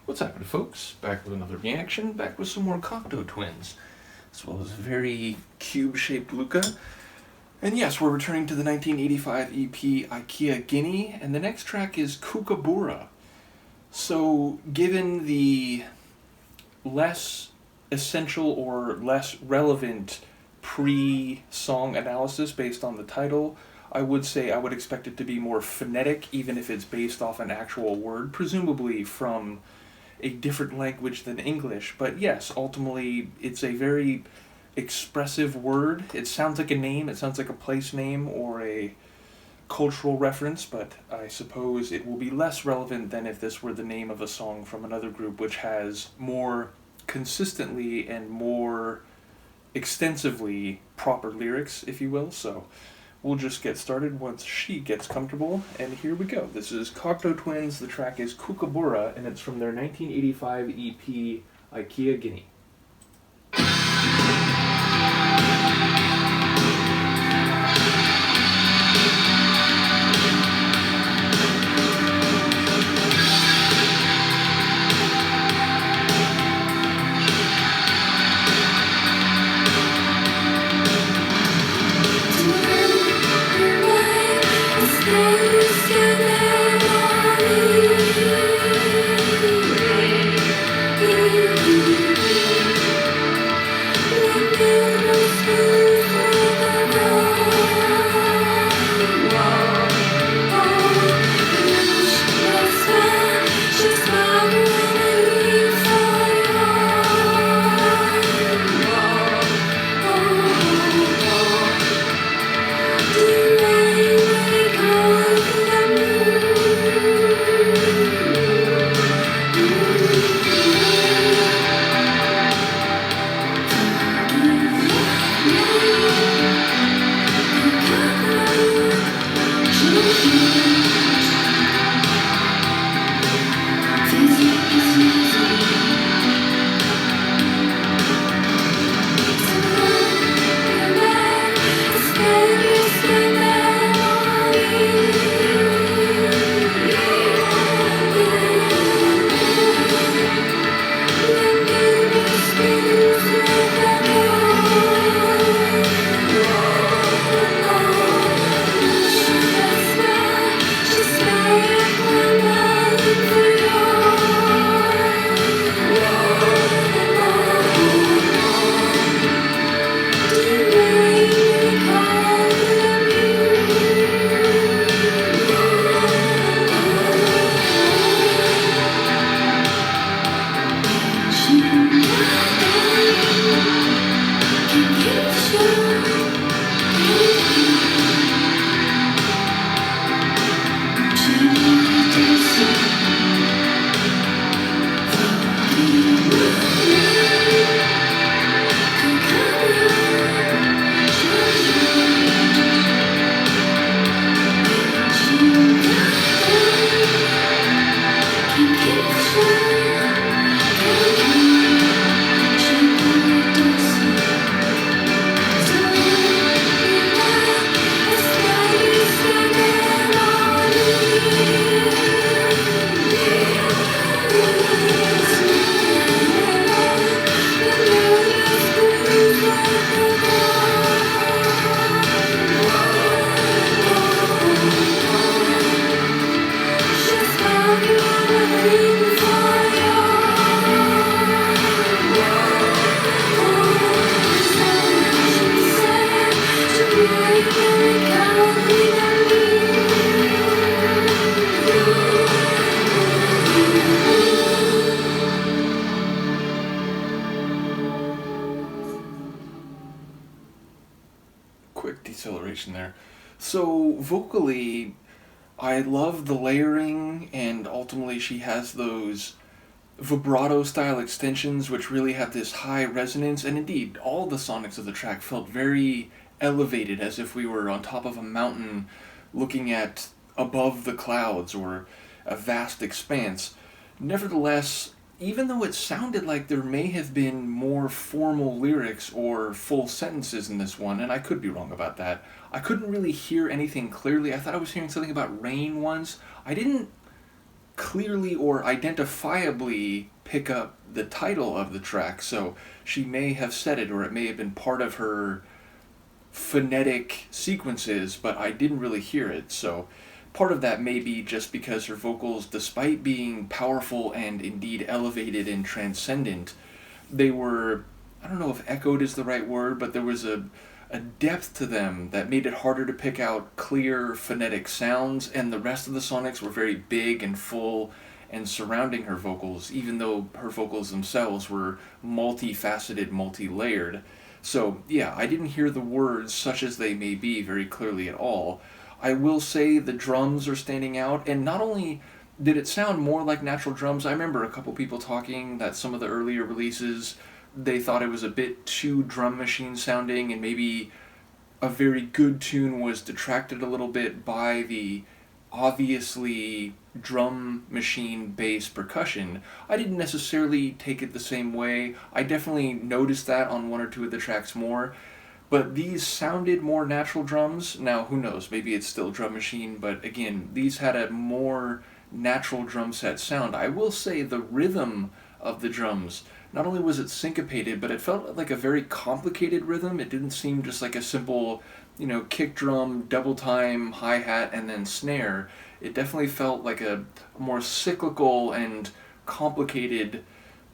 What's happening, folks? Back with another reaction, back with some more Cocteau Twins, as well as a very cube-shaped Luca. And yes, we're returning to the 1985 EP Aikea-Guinea, and the next track is Kookaburra. So, given the less essential or less relevant pre-song analysis based on the title, I would say I would expect it to be more phonetic, even if it's based off an actual word, presumably from a different language than English. But yes, ultimately, it's a very expressive word. It sounds like a name, it sounds like a place name or a cultural reference, but I suppose it will be less relevant than if this were the name of a song from another group which has more consistently and more extensively proper lyrics, if you will. So we'll just get started once she gets comfortable, and here we go. This is Cocteau Twins, the track is Kookaburra, and it's from their 1985 EP, Aikea-Guinea. Quick deceleration there. So vocally, I love the layering, and ultimately she has those vibrato style extensions which really have this high resonance, and indeed all the sonics of the track felt very elevated, as if we were on top of a mountain looking at above the clouds or a vast expanse. Nevertheless, even though it sounded like there may have been more formal lyrics or full sentences in this one, and I could be wrong about that, I couldn't really hear anything clearly. I thought I was hearing something about rain once. I didn't clearly or identifiably pick up the title of the track, so she may have said it, or it may have been part of her phonetic sequences, but I didn't really hear it. So part of that may be just because her vocals, despite being powerful and indeed elevated and transcendent, they were, I don't know if echoed is the right word, but there was a depth to them that made it harder to pick out clear phonetic sounds, and the rest of the sonics were very big and full and surrounding her vocals, even though her vocals themselves were multifaceted, multi-layered. So yeah, I didn't hear the words, such as they may be, very clearly at all. I will say the drums are standing out, and not only did it sound more like natural drums, I remember a couple people talking that some of the earlier releases, they thought it was a bit too drum machine sounding, and maybe a very good tune was detracted a little bit by the obviously drum machine bass percussion. I didn't necessarily take it the same way. I definitely noticed that on one or two of the tracks more, but these sounded more natural drums. Now, who knows, maybe it's still drum machine, but again, these had a more natural drum set sound. I will say the rhythm of the drums, not only was it syncopated, but it felt like a very complicated rhythm. It didn't seem just like a simple, kick drum, double time, hi-hat, and then snare. It definitely felt like a more cyclical and complicated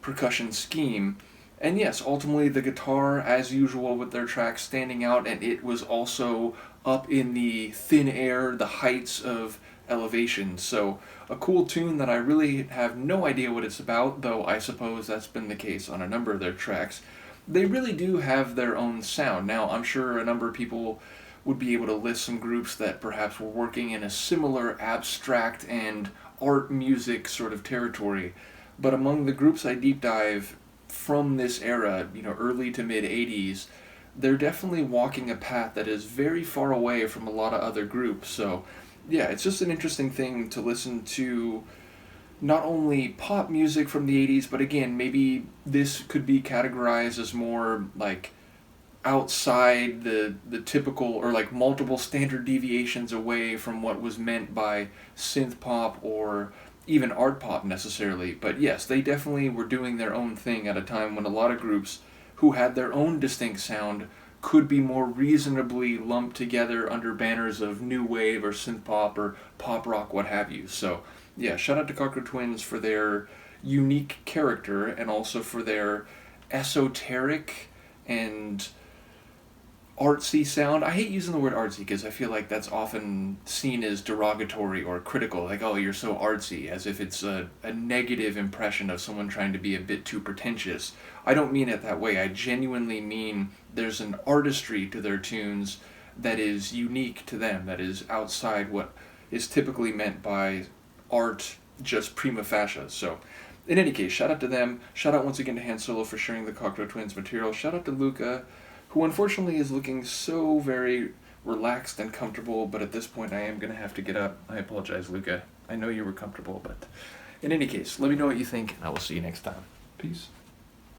percussion scheme. And yes, ultimately the guitar, as usual with their tracks, standing out, and it was also up in the thin air, the heights of elevation. So a cool tune that I really have no idea what it's about, though I suppose that's been the case on a number of their tracks. They really do have their own sound. Now, I'm sure a number of people would be able to list some groups that perhaps were working in a similar abstract and art music sort of territory. But among the groups I deep dive from this era, early to mid 80s, they're definitely walking a path that is very far away from a lot of other groups. So yeah, it's just an interesting thing to listen to not only pop music from the 80s, but again, maybe this could be categorized as more like outside the typical, or like multiple standard deviations away from what was meant by synth pop or even art pop necessarily. But yes, they definitely were doing their own thing at a time when a lot of groups who had their own distinct sound could be more reasonably lumped together under banners of new wave or synth pop or pop rock, what have you. So yeah, shout out to Cocteau Twins for their unique character, and also for their esoteric and artsy sound. I hate using the word artsy because I feel like that's often seen as derogatory or critical, like, oh, you're so artsy, as if it's a negative impression of someone trying to be a bit too pretentious. I don't mean it that way. I genuinely mean there's an artistry to their tunes that is unique to them, that is outside what is typically meant by art just prima facie. So in any case, shout out to them. Shout out once again to Han Solo for sharing the Cocteau Twins material. Shout out to Luca, who unfortunately is looking so very relaxed and comfortable, but at this point I am going to have to get up. I apologize, Luca. I know you were comfortable, but in any case, let me know what you think, and I will see you next time. Peace.